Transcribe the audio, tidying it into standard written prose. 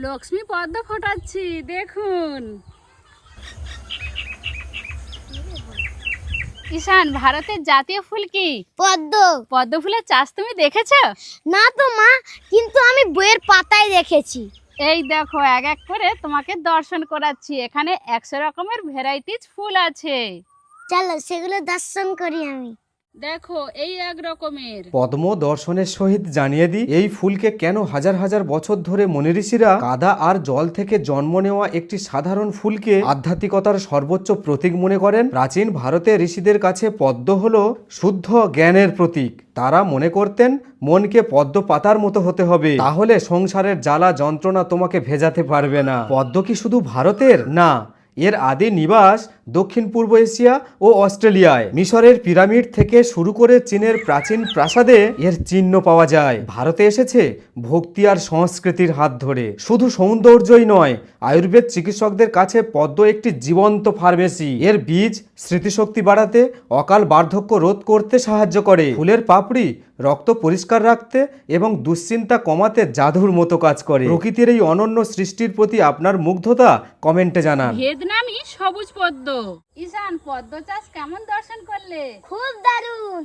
লক্ষ্মী পদ্ম ফোটাচ্ছি, দেখুন। ঈশান, ভারতের জাতীয় ফুল কি? পদ্ম। পদ্ম ফুলের চাষ তুমি দেখেছো? না তো মা, কিন্তু আমি বইয়ের পাতায় দেখেছি। এই দেখো, এক এক করে তোমাকে দর্শন করাচ্ছি। এখানে 100 রকমের ভ্যারাইটিস ফুল আছে। চলো সেগুলো দর্শন করি আমি। দেখো, এই এক রকমের। পদ্ম দর্শনের সহিত জানিয়ে দিই এই ফুলকে কেন হাজার হাজার বছর ধরে মুনি ঋষিরা কাদা আর জল থেকে জন্ম নেওয়া একটি সাধারণ ফুলকে আধ্যাত্মিকতার সর্বোচ্চ প্রতীক মনে করেন। প্রাচীন ভারতের ঋষিদের কাছে পদ্ম হলো শুদ্ধ জ্ঞানের প্রতীক। তারা মনে করতেন মনকে পদ্ম পাতার মতো হতে হবে, তাহলে সংসারের জ্বালা যন্ত্রণা তোমাকে ভেজাতে পারবে না। পদ্ম কি শুধু ভারতের? না, এর আদি নিবাস দক্ষিণ পূর্ব এশিয়া ও অস্ট্রেলিয়ায়। মিশরের পিরামিড থেকে শুরু করে চীনের প্রাচীন প্রাসাদে এর চিহ্ন পাওয়া যায়। ভারতে এসেছে ভক্তি আর সংস্কৃতির হাত ধরে। শুধু সৌন্দর্যই নয়, আয়ুর্বেদ চিকিৎসকদের কাছে পদ্ম একটি জীবন্ত ফার্মেসি। এর বীজ স্মৃতিশক্তি বাড়াতে, অকাল বার্ধক্য রোধ করতে সাহায্য করে। ফুলের পাপড়ি রক্ত পরিষ্কার রাখতে এবং দুশ্চিন্তা কমাতে জাদুর মতো কাজ করে। প্রকৃতির এই অনন্য সৃষ্টির প্রতি আপনার মুগ্ধতা কমেন্টে জানান। ভিয়েতনামি সবুজ পদ্ম। ঈশান, পদ্ম চাষ কেমন দর্শন করলে? খুব দারুণ।